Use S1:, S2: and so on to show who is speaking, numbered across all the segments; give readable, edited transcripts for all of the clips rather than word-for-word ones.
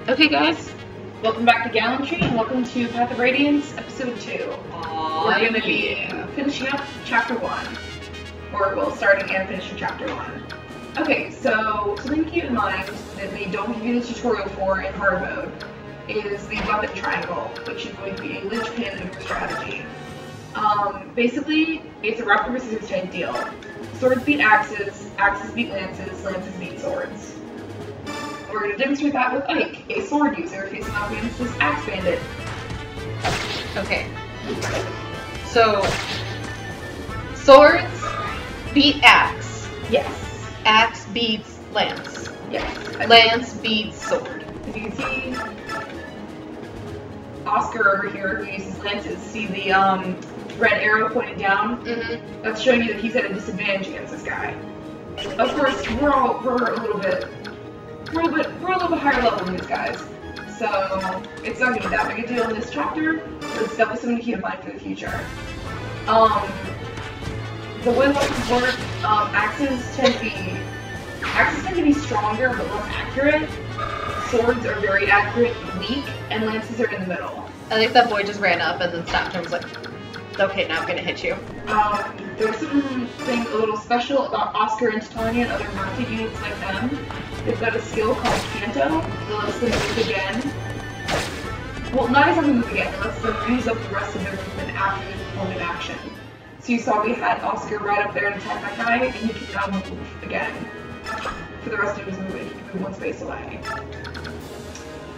S1: Okay guys, welcome back to Galandtree and welcome to Path of Radiance episode 2. We're going to be finishing up chapter 1. Or, well, starting and finishing chapter 1. Okay, so something to keep in mind that they don't give you the tutorial for in hard mode is the weapon triangle, which is going to be a linchpin of your strategy. Basically, it's a rock, paper, scissors type deal. Swords beat axes, axes beat lances, lances beat swords. We're going to demonstrate that with Ike, a sword user facing off against this axe bandit.
S2: Okay. So, swords beat axe.
S1: Yes.
S2: Axe beats lance.
S1: Yes.
S2: Lance beats sword.
S1: As you can see, Oscar over here, who uses lances, see the red arrow pointed down?
S2: Mm-hmm.
S1: That's showing you that he's at a disadvantage against this guy. Of course, we're a little bit higher level than these guys, so it's not going to be that big a deal in this chapter, but it's definitely something to keep in mind for the future. The way weapons work, axes tend to be stronger but less accurate. Swords are very accurate but weak, and lances are in the middle.
S2: I think that boy just ran up and then stopped and was like, okay, now I'm gonna hit you.
S1: There's something a little special about Oscar and Titania and other market units like them. They've got a skill called Canto that lets them move again. Well, not exactly move again, it lets them use up the rest of their movement after they perform an action. So you saw we had Oscar right up there and attack that guy, and he can now move again. For the rest of his movement, he can move one space away.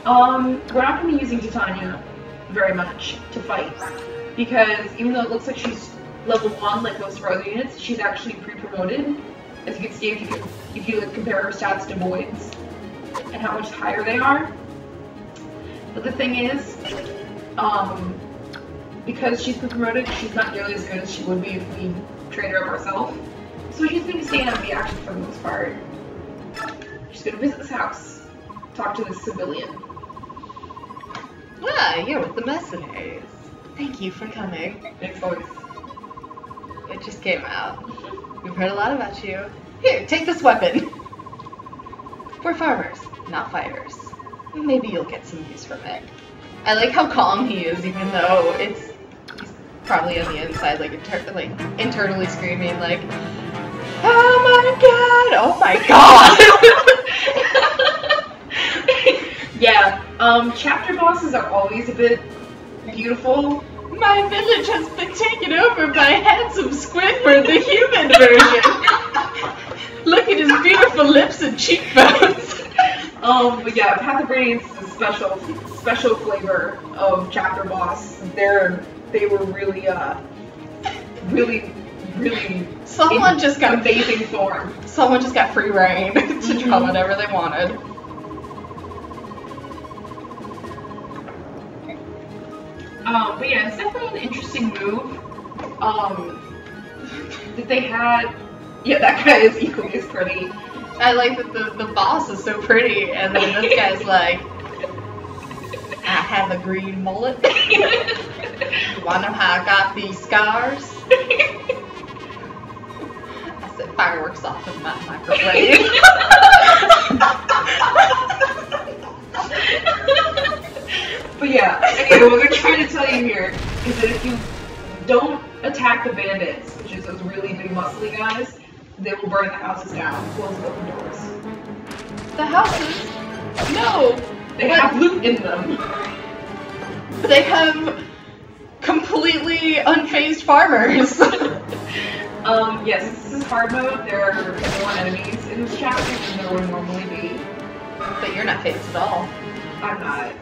S1: We're not going to be using Titania very much to fight, because even though it looks like she's level 1 like most of our other units, she's actually pre-promoted. As you can see, if you like, compare her stats to Void's and how much higher they are. But the thing is, because she's pre-promoted, she's not nearly as good as she would be if we trained her up ourselves. So she's going to stay out of the action for the most part. She's going to visit this house, talk to this civilian.
S2: Ah, you're with the mercenaries. Thank you for coming.
S1: Next voice.
S2: It just came out. We've heard a lot about you. Here, take this weapon. We're farmers, not fighters. Maybe you'll get some use from it. I like how calm he is, even though he's probably on the inside, like internally screaming, like, "Oh my god! Oh my god!"
S1: Yeah. Chapter bosses are always a bit beautiful.
S2: My village has been taken over by handsome Squidward, the human version. Look at his beautiful lips and cheekbones.
S1: But yeah, Path of Radiance is a special flavor of chapter boss. They were really
S2: Someone just got
S1: amazing form.
S2: Someone just got free reign to draw whatever they wanted.
S1: But yeah, it's definitely an interesting move. That they had. Yeah, that guy is equally as pretty.
S2: I like that the boss is so pretty, and then this guy's like, I have a green mullet. You wanna know how I got these scars? I set fireworks off in my microwave.
S1: But yeah, anyway, what we're trying to tell you here is that if you don't attack the bandits, which is those really big muscly guys, they will burn the houses down, close the open doors.
S2: The houses? No!
S1: They have loot in them.
S2: They have completely unfazed farmers.
S1: Yes, this is hard mode. There are more enemies in this chapter than there would normally be.
S2: But you're not phased at all.
S1: I'm not.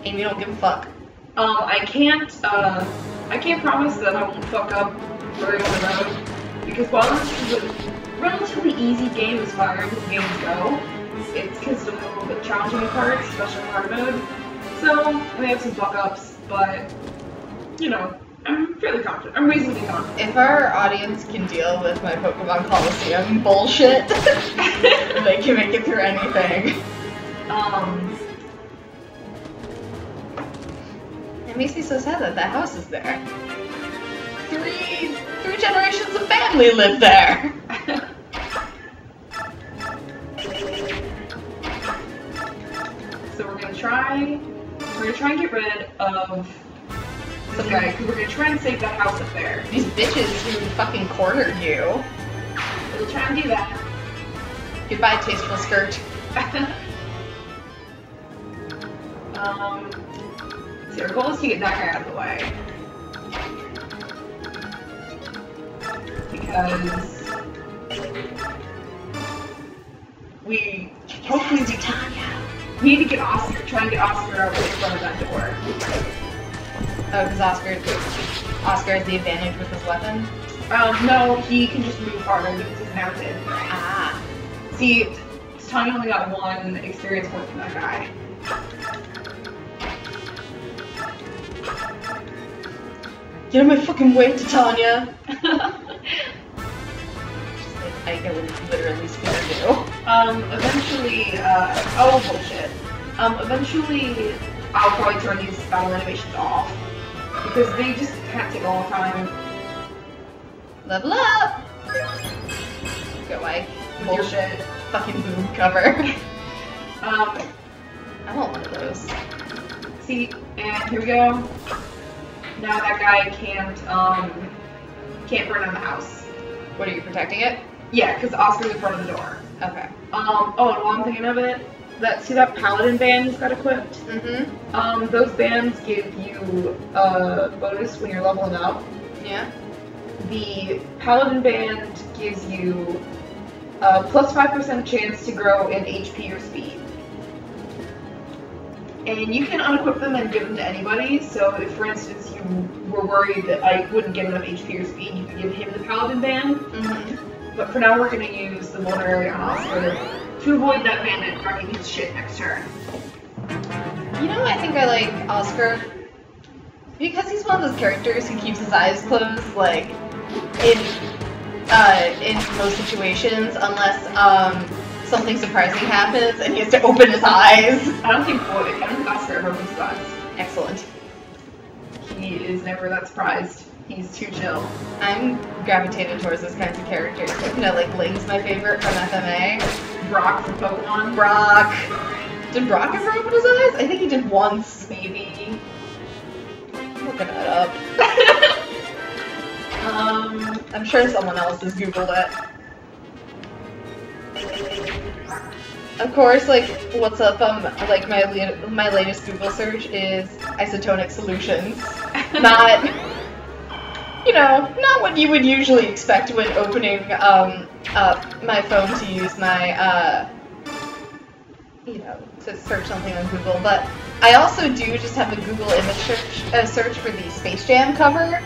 S2: And you don't give a fuck.
S1: I can't promise that I won't fuck up very on the road, because while this is a relatively easy game as far as games go, it's considered a little bit challenging in parts, especially in hard mode. So, I may have some fuck ups, but, you know, I'm fairly confident. I'm reasonably confident.
S2: If our audience can deal with my Pokemon Coliseum bullshit, they can make it through anything. It makes me so sad that that house is there. Three generations of family live there.
S1: So we're gonna try and get rid of this guy, because we're gonna try and save that house up there.
S2: These bitches who fucking cornered you.
S1: We'll try and do that.
S2: Goodbye, tasteful skirt.
S1: See, our goal is to get that guy out of the way. Because we hopefully we need to get Oscar, try and get Oscar out in front of that door.
S2: Oh, because Oscar has the advantage with his weapon?
S1: No, he can just move harder because he's mounted.
S2: Ah.
S1: See, Tanya only got 1 experience point from that guy.
S2: Get in my fucking way, Titania! I would literally scare you.
S1: Eventually, oh bullshit. Eventually, I'll probably turn these battle animations off. Because they just kind of take a long time.
S2: Level up! Go away.
S1: Bullshit.
S2: Fucking boob cover. I want one of those.
S1: See, and here we go. Now that guy can't burn down the house.
S2: What, are you protecting it?
S1: Yeah, because Oscar's in front of the door.
S2: Okay.
S1: Oh, and while I'm thinking of it, see that paladin band he's got equipped?
S2: Mm-hmm.
S1: Those bands give you a bonus when you're leveling up.
S2: Yeah.
S1: The paladin band gives you a plus 5% chance to grow in HP or speed. And you can unequip them and give them to anybody, so if, for instance, you were worried that I wouldn't get enough HP or speed, you could give him the paladin band.
S2: Mm-hmm.
S1: But for now, we're going to use the vulnerability on Oscar to avoid that bandit running his shit next turn.
S2: You know, I think I like Oscar because he's one of those characters who keeps his eyes closed, like, in most situations, unless, something surprising happens and he has to open his eyes.
S1: I don't think Oscar ever opens his eyes.
S2: Excellent.
S1: He is never that surprised. He's too chill.
S2: I'm gravitated towards those kinds of characters. You know, like Link's my favorite from FMA.
S1: Brock from Pokemon.
S2: Brock. Did Brock ever open his eyes? I think he did once.
S1: Maybe.
S2: I'm looking that up. I'm sure someone else has Googled it. Of course, like, what's up, like, my latest Google search is isotonic solutions. Not, you know, not what you would usually expect when opening, my phone to use my, you know, to search something on Google, but I also do just have a Google image search for the Space Jam cover,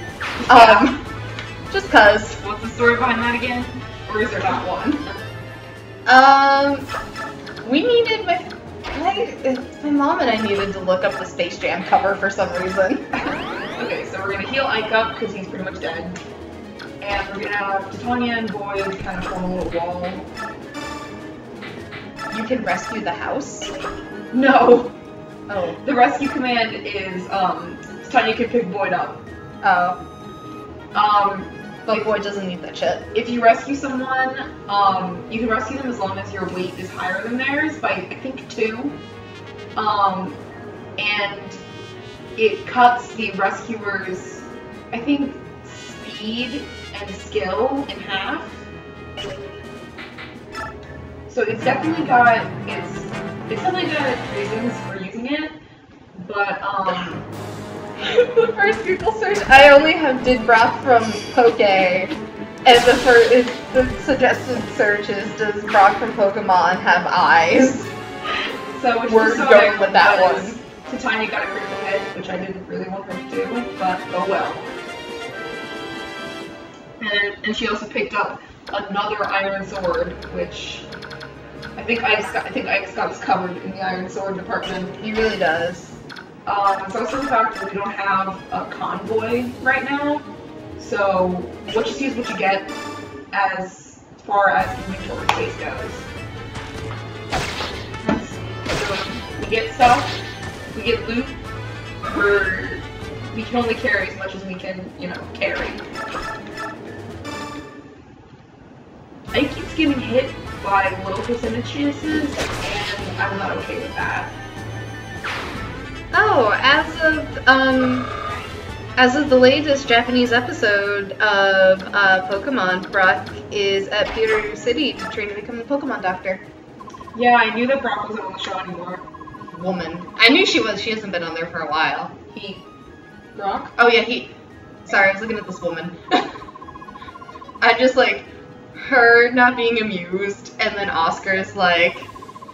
S2: just cause.
S1: What's the story behind that again? Or is there not one?
S2: We needed, my mom and I needed to look up the Space Jam cover for some reason.
S1: Okay, so we're gonna heal Ike up because he's pretty much dead. And we're gonna have Titania and Boyd kind of form a little wall.
S2: You can rescue the house?
S1: No!
S2: Oh.
S1: The rescue command is, Titania can pick Boyd up.
S2: Oh. But Boyd doesn't need that shit.
S1: If you rescue someone, you can rescue them as long as your weight is higher than theirs by, I think, 2. And it cuts the rescuer's, I think, speed and skill in half. So it's definitely got reasons for using it, but
S2: the first Google search I only did Brock from Poke, and the suggested search is, does Brock from Pokemon have eyes?
S1: So
S2: we're going with that one.
S1: Titania got a critical hit, which I didn't really want her to do, but oh well. And she also picked up another iron sword, which I think Ike's got us covered in the iron sword department.
S2: He really does.
S1: So also the fact that we don't have a convoy right now, so what you see is what you get as far as inventory space goes. So we get stuff, we get loot, we can only carry as much as we can, you know, carry. Ike keeps getting hit by low percentage chances, and I'm not okay with that.
S2: Oh, as of the latest Japanese episode of Pokemon, Brock is at Pewter City to train to become a Pokemon doctor.
S1: Yeah, I knew that Brock wasn't on the show anymore.
S2: Woman. I knew she was. She hasn't been on there for a while.
S1: He. Brock?
S2: Oh yeah, he. Sorry, I was looking at this woman. I just like her not being amused, and then Oscar's like,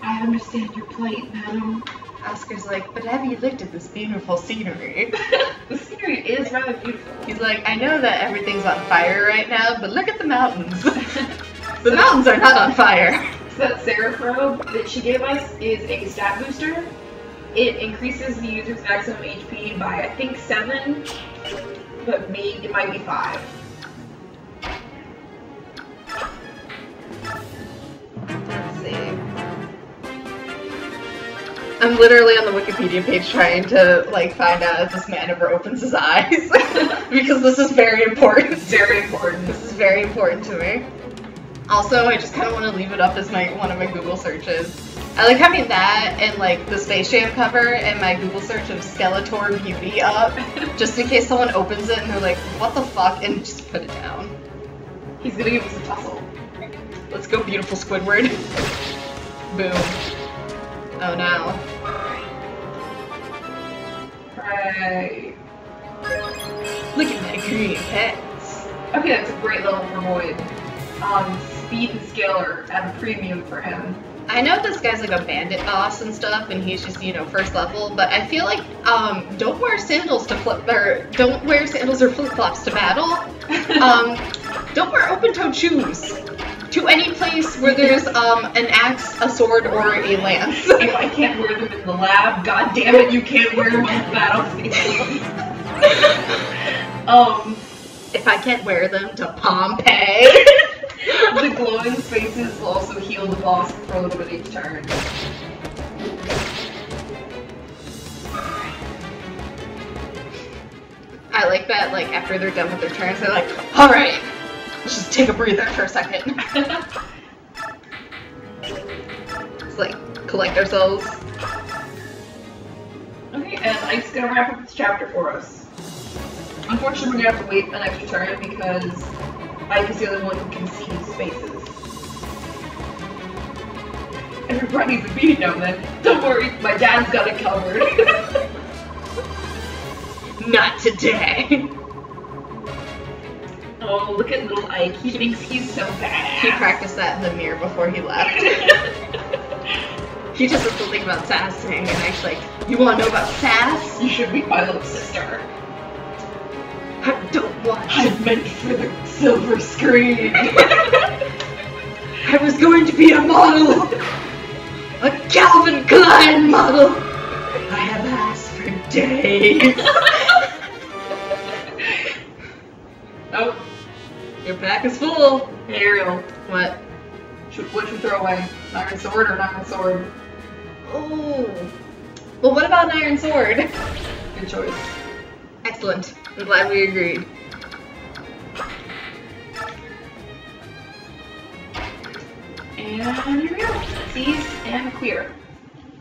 S1: I understand your plight, madam.
S2: Oscar's like, but have you looked at this beautiful scenery?
S1: The scenery is rather beautiful.
S2: He's like, I know that everything's on fire right now, but look at the mountains. The mountains are not on fire.
S1: So that Seraph robe that she gave us is a stat booster. It increases the user's maximum HP by, I think, 7, but it might be 5.
S2: Let's see. I'm literally on the Wikipedia page trying to, like, find out if this man ever opens his eyes. Because this is very important.
S1: Very important.
S2: This is very important to me. Also, I just kind of want to leave it up as one of my Google searches. I like having that and, like, the Space Jam cover and my Google search of Skeletor Beauty up. Just in case someone opens it and they're like, what the fuck? And just put it down.
S1: He's gonna give us a tussle.
S2: Let's go, beautiful Squidward. Boom. Oh no.
S1: Right.
S2: Look at my green pets.
S1: Okay, that's a great level for Void. Speed and skill are at a premium for him.
S2: I know this guy's like a bandit boss and stuff, and he's just, you know, first level, but I feel like, don't wear sandals to don't wear sandals or flip-flops to battle. Don't wear open-toed shoes to any place where there's, an axe, a sword, or a lance.
S1: If I can't wear them in the lab, god damn it, you can't wear them on the battlefield.
S2: If I can't wear them to Pompeii.
S1: The glowing spaces will also heal the boss for a little bit each turn.
S2: I like that, like, after they're done with their turns, they're like, alright, let's just take a breather for a second. Let's, like, collect ourselves.
S1: Okay, and Ike's gonna wrap up this chapter for us. Unfortunately, we're gonna have to wait an extra turn because Ike is the only one who can see these spaces. Everybody's a beating down then. Don't worry, my dad's got it covered.
S2: Not today.
S1: Oh, look at little Ike. He thinks he's so bad.
S2: He practiced that in the mirror before he left. He just was thinking about sassing, and I was like, you want to know about sass?
S1: You should be my little sister.
S2: I don't want to.
S1: I meant for the silver screen.
S2: I was going to be a model. A Calvin Klein model. I have asked for days.
S1: Oh,
S2: your pack is full.
S1: hey, Ariel.
S2: What?
S1: What should we throw away? Iron sword or not iron sword?
S2: Oh. Well, what about an iron sword?
S1: Good choice.
S2: Excellent. I'm glad we agreed.
S1: And here we go. Seize and clear.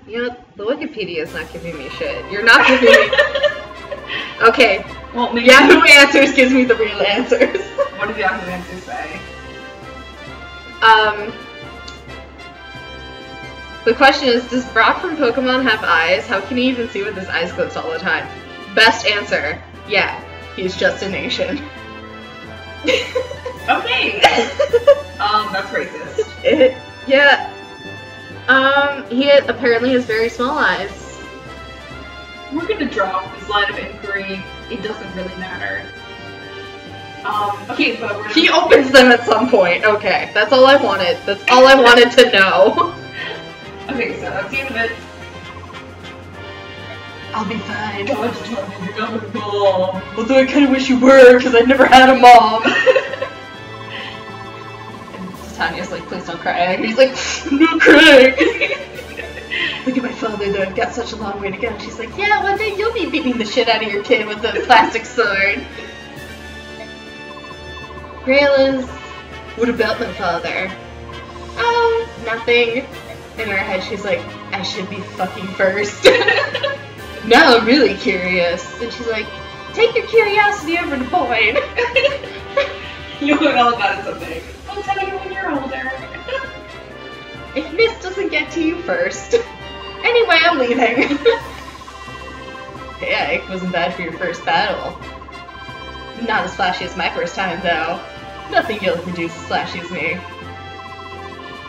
S2: You know, the Wikipedia is not giving me shit. You're not giving me... Okay.
S1: Well, maybe
S2: Yahoo Answers gives me the real answers.
S1: What does Yahoo Answers say?
S2: The question is, does Brock from Pokemon have eyes? How can he even see with his eyes closed all the time? Best answer, yeah, he's just a nation.
S1: Okay! That's racist.
S2: Yeah. He apparently has very small eyes.
S1: We're gonna drop this line of inquiry. It doesn't really matter. Okay, but we're
S2: He opens them at some point. Okay, that's all I wanted. That's all I wanted to know.
S1: Okay, so that's the end of it.
S2: I'll be fine.
S1: God, you're not a mom.
S2: Although I kind of wish you were, because I never had a mom. And Tanya's like, please don't cry. And he's like, I'm not crying. Look at my father, though. I've got such a long way to go. And she's like, yeah, one day you'll be beating the shit out of your kid with a plastic sword. Grayla's, what about my father? Oh, nothing. In her head, she's like, I should be fucking first. Now I'm really curious. And she's like, take your curiosity over to Boyd.
S1: You'll learn all about it someday. I'll tell you when you're older.
S2: If Miss doesn't get to you first. Anyway, I'm leaving. Yeah, it wasn't bad for your first battle. Not as flashy as my first time, though. Nothing you'll ever do as flashy as me.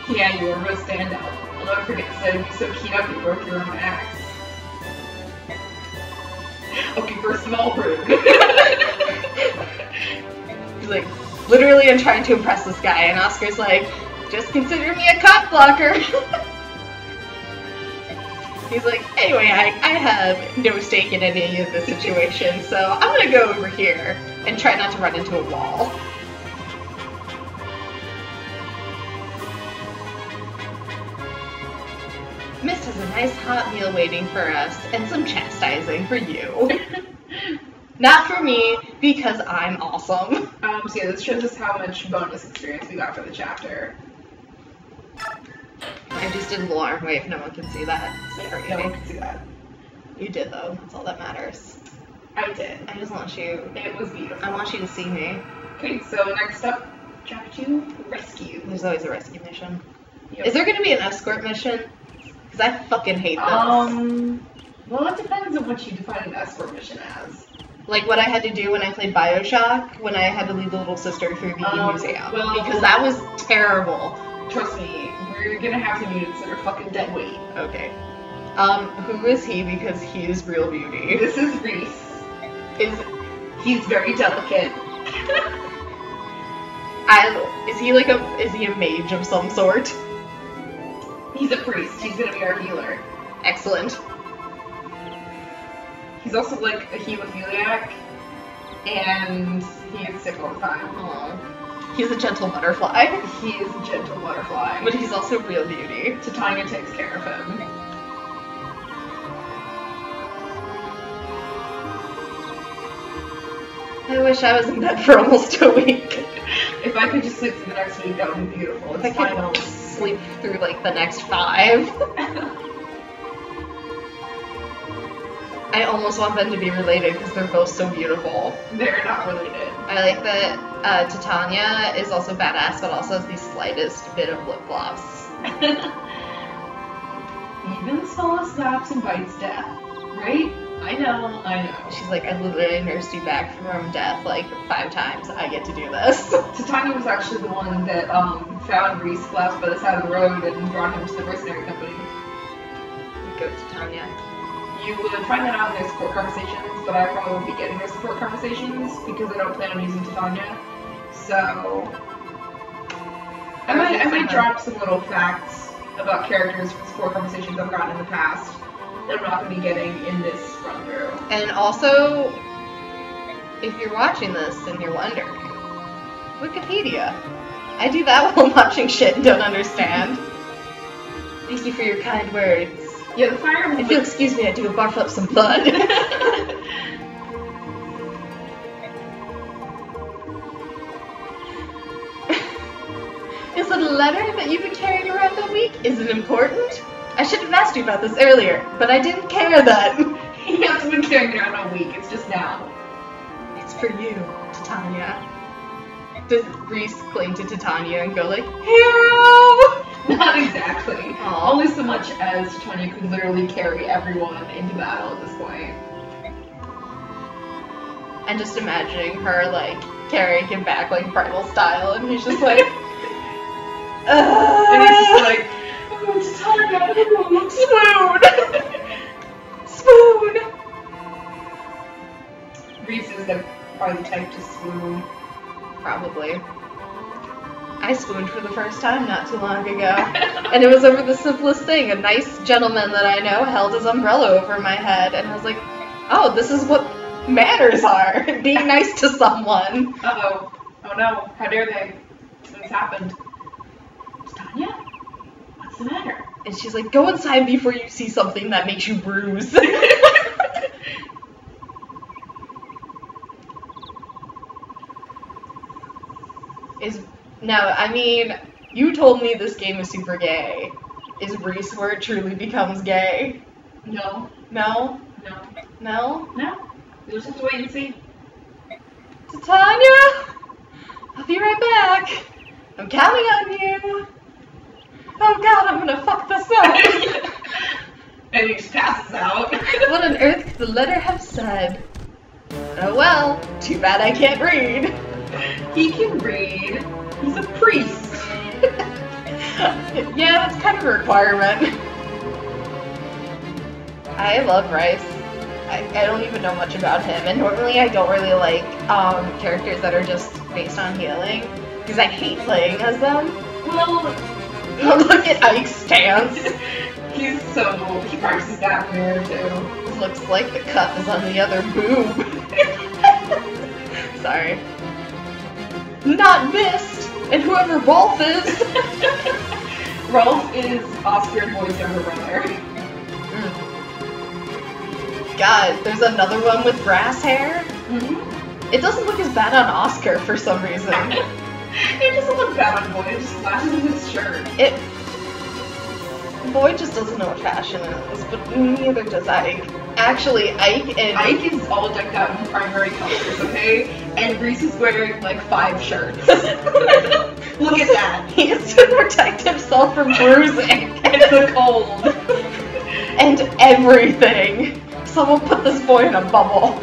S1: Yeah, you were a real standout. I'll never forget the sight of you so keyed up you broke your own axe. Okay, first of all, rude.
S2: He's like, literally I'm trying to impress this guy, and Oscar's like, just consider me a cock blocker. He's like, anyway, I have no stake in any of this situation, so I'm gonna go over here and try not to run into a wall. Miss has a nice hot meal waiting for us, and some chastising for you. Not for me, because I'm awesome.
S1: So yeah, this shows us how much bonus experience we got for the chapter.
S2: I just did the arm wave, no one can see that.
S1: Sorry, no one can see that.
S2: You did though, that's all that matters.
S1: I did.
S2: I just want you.
S1: It was beautiful.
S2: I want you to see me.
S1: Okay, so next up, chapter 2, rescue.
S2: There's always a rescue mission.
S1: Yep.
S2: Is there gonna be an escort mission? Because I fucking hate this.
S1: Well, it depends on what you define an escort mission as.
S2: Like what I had to do when I played Bioshock, when I had to lead the little sister through the museum.
S1: Well,
S2: because that was terrible.
S1: Trust me, we're gonna have some units that are fucking dead weight.
S2: Okay. Who is he? Because he is real beauty.
S1: This is Reese. He's very delicate.
S2: Is he a mage of some sort?
S1: He's a priest. He's gonna be our healer.
S2: Excellent.
S1: He's also like a hemophiliac, and he gets sick all the time.
S2: Aww. He's a gentle butterfly.
S1: He is a gentle butterfly.
S2: But he's also real beauty.
S1: Titania takes care of him.
S2: I wish I was in bed for almost a week.
S1: If I could just sleep through the next week, that would be beautiful.
S2: If I could sleep through like the next 5. I almost want them to be related because they're both so beautiful.
S1: They're not related.
S2: I like that Titania is also badass, but also has the slightest bit of lip gloss.
S1: Even the smallest lapse invites death, right? I know.
S2: She's like, I literally nursed you back from death like 5 times. I get to do this.
S1: Titania was actually the one that found Reese collapsed by the side of the road and brought him to the mercenary company.
S2: Go Titania.
S1: You would find that out in their support conversations, but I probably won't be getting their support conversations because I don't plan on using Titania. So I might drop some little facts about characters from support conversations I've gotten in the past that I'm not going to be getting in this run through.
S2: And also, if you're watching this and you're wondering, Wikipedia. I do that while watching shit and don't understand. Thank you for your kind words.
S1: Yeah, the fire.
S2: If you'll excuse me, I do barf up some blood. Is it a letter that you've been carrying around all week? Is it important? I should have asked you about this earlier, but I didn't care then.
S1: He hasn't been carrying it around all week, it's just now.
S2: It's for you, Titania. Does Reese cling to Titania and go like, hero?
S1: Not exactly.
S2: Aww.
S1: Only so much as Titania could literally carry everyone into battle at this point.
S2: And just imagining her, like, carrying him back, like, bridal style, and he's just like,
S1: and he's just like, oh,
S2: swoon! Swoon!
S1: Reese is probably the type to swoon.
S2: Probably. I swooned for the first time not too long ago. And it was over the simplest thing. A nice gentleman that I know held his umbrella over my head, and I was like, oh, this is what manners are. Being nice to someone.
S1: Uh-oh. Oh no. How dare they? What's happened? Tanya? What's the matter?
S2: And she's like, go inside before you see something that makes you bruise. Now, I mean, you told me this game is super gay. Is Reese where it truly becomes gay?
S1: No.
S2: No?
S1: No.
S2: No?
S1: No. You'll just have to wait and see.
S2: Titania! I'll be right back. I'm counting on you. Oh god, I'm gonna fuck this up.
S1: And he just passes out.
S2: What on earth could the letter have said? Oh well, too bad I can't read.
S1: He can read. He's a priest.
S2: Yeah, that's kind of a requirement. I love Rice. I don't even know much about him, and normally I don't really like characters that are just based on healing, because I hate playing as them.
S1: Well,
S2: look at Ike's stance.
S1: He practices that from there too.
S2: Looks like the cut is on the other boob. Sorry. Not missed! And whoever Rolf is!
S1: Rolf is Oscar and Boyd's younger brother.
S2: God, there's another one with brass hair?
S1: Mm-hmm.
S2: It doesn't look as bad on Oscar for some reason.
S1: It doesn't look bad on Boyd, it just flashes in his shirt.
S2: Boyd just doesn't know what fashion is, but neither does Ike. Actually, Ike
S1: is all decked out in primary colors, okay? And Reese is wearing like 5 shirts. Look at that.
S2: He has to protect himself from bruising
S1: and the cold.
S2: And everything. Someone put this boy in a bubble.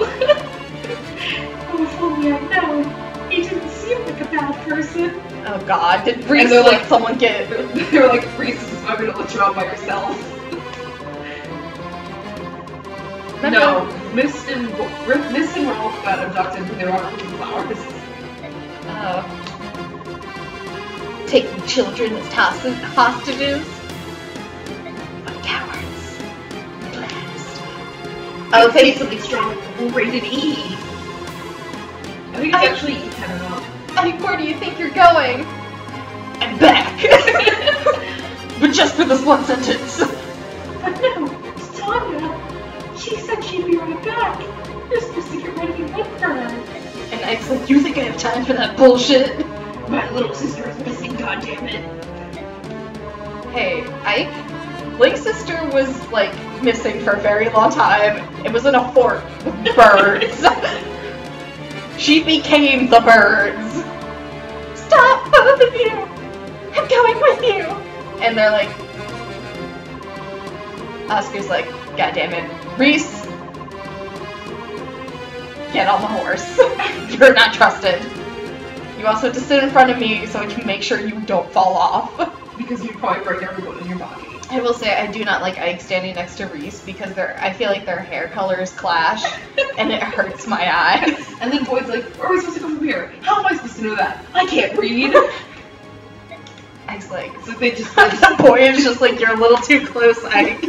S1: Oh, if only I know. He didn't seem like a bad person.
S2: Oh god, did Reese let someone get...
S1: They were like, Reese, I'm gonna let you out by yourself. No, Mist and Rolf got abducted when they were out looking for flowers.
S2: Taking children as hostages? What cowards. Blast.
S1: I'll take something strong. Rated E. I think it's actually E, I don't know.
S2: Ike, where do you think you're going? I'm back! But just for this one sentence.
S1: But no, it's Tanya. She said she'd be right back. You're supposed to get ready and wait for her.
S2: And Ike's like, you think I have time for that bullshit?
S1: My little sister is missing, goddammit.
S2: Hey, Ike? Link's sister was, like, missing for a very long time. It was in a fort with birds. She became the birds. Stop, both of you! I'm going with you! And they're like... Oscar's like, God damn it. Reese! Get on the horse. You're not trusted. You also have to sit in front of me so I can make sure you don't fall off.
S1: Because you'd probably break every bone in your body.
S2: I will say I do not like Ike standing next to Reese because I feel like their hair colors clash and it hurts my eyes.
S1: And then Boyd's like, where are we supposed to go from here? How am I supposed to know that? I can't read.
S2: Ike's like,
S1: so they just
S2: Boyd is just like, you're a little too close, Ike.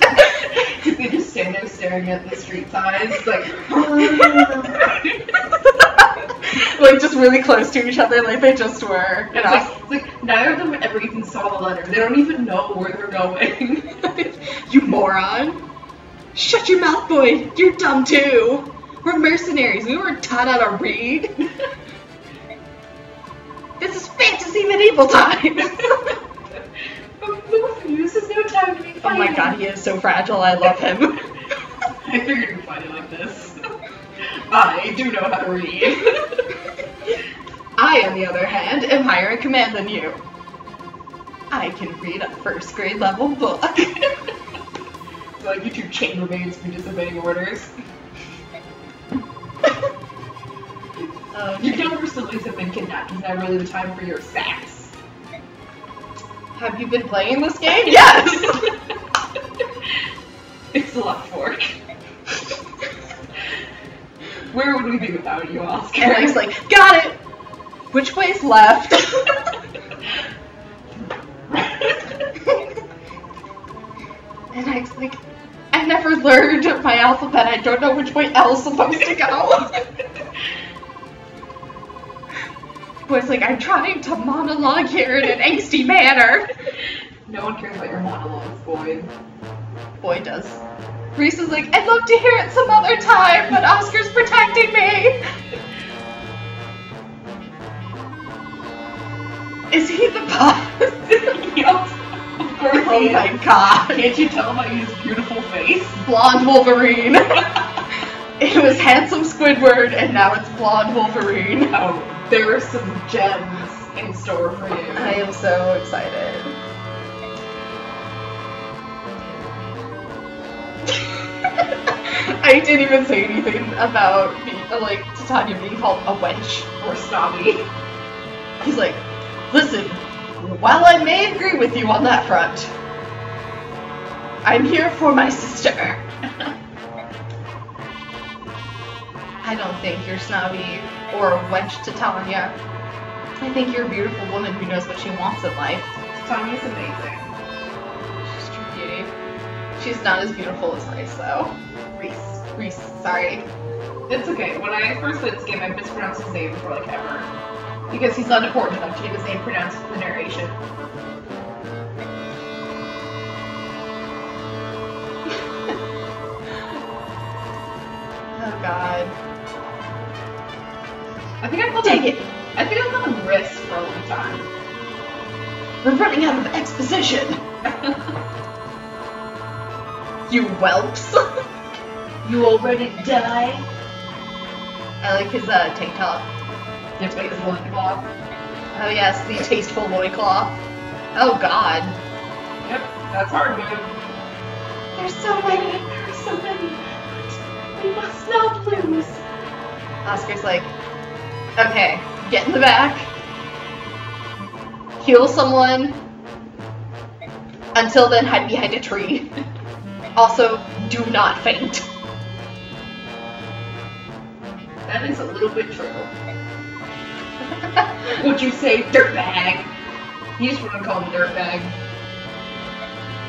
S1: They just stand there staring at the street signs, like,
S2: like just really close to each other, like they just were.
S1: It's like neither of them ever even saw the letter. They don't even know where they're going.
S2: You moron! Shut your mouth, Boyd. You're dumb too. We're mercenaries. We weren't taught how to read. This is fantasy medieval times.
S1: But both of you, this is no time to be fighting.
S2: Oh my god, he is so fragile. I love him.
S1: I figured you'd find it like this. I do know how to read.
S2: I, on the other hand, am higher in command than you. I can read a first grade level book.
S1: It's like you two chambermaids for disobeying orders. Your younger siblings have been kidnapped. Is now really the time for your sass?
S2: Have you been playing this game? Yes!
S1: It's a left fork. Where would we be without you, Oscar?
S2: And Ike's like, got it! Which way's left? And Ike's like, I never learned my alphabet. I don't know which way L is supposed to go. Boyd's like, I'm trying to monologue here in an angsty manner.
S1: No one cares about your monologues, Boyd.
S2: Boyd does. Reese is like, I'd love to hear it some other time, but Oscar's protecting me. Is he the boss?
S1: Yep. course he
S2: Oh
S1: is.
S2: my god.
S1: Can't you tell by his beautiful face?
S2: Blonde Wolverine. It was handsome Squidward, and now it's blonde Wolverine.
S1: Oh, there are some gems in store for you.
S2: I am so excited. I didn't even say anything about like Titania being called a wench.
S1: Or snobby.
S2: He's like, listen, while I may agree with you on that front, I'm here for my sister. I don't think you're snobby or a wench, Titania. I think you're a beautiful woman who knows what she wants in life.
S1: Tanya's amazing.
S2: She's true beauty. She's not as beautiful as Reese, though. Reese, sorry.
S1: It's okay. When I first played this game, I mispronounced his name for like ever. Because he's not important enough to get his name pronounced in the narration.
S2: Oh god.
S1: I think I called
S2: Dang
S1: him.
S2: it!
S1: I think I called him Riss for a long time.
S2: We're running out of exposition! You whelps!
S1: You all ready to die?
S2: I like his tank top.
S1: Yep, like his loincloth.
S2: Oh yes, the tasteful loincloth. Oh god.
S1: Yep, that's hard, dude.
S2: There's so many.
S1: We must not lose.
S2: Oscar's like, okay, get in the back, heal someone, until then hide behind a tree. Also, do not faint.
S1: That is a little bit true. Would you say dirtbag? You just want to call him dirtbag.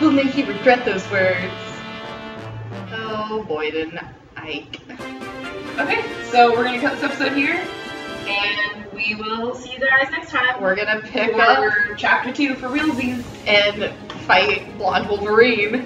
S2: Will make you regret those words. Oh, Boyden Ike.
S1: Okay, so we're gonna cut this episode here, and we will see you guys next time.
S2: We're gonna pick up
S1: for chapter 2 for realsies.
S2: and fight Blonde Wolverine.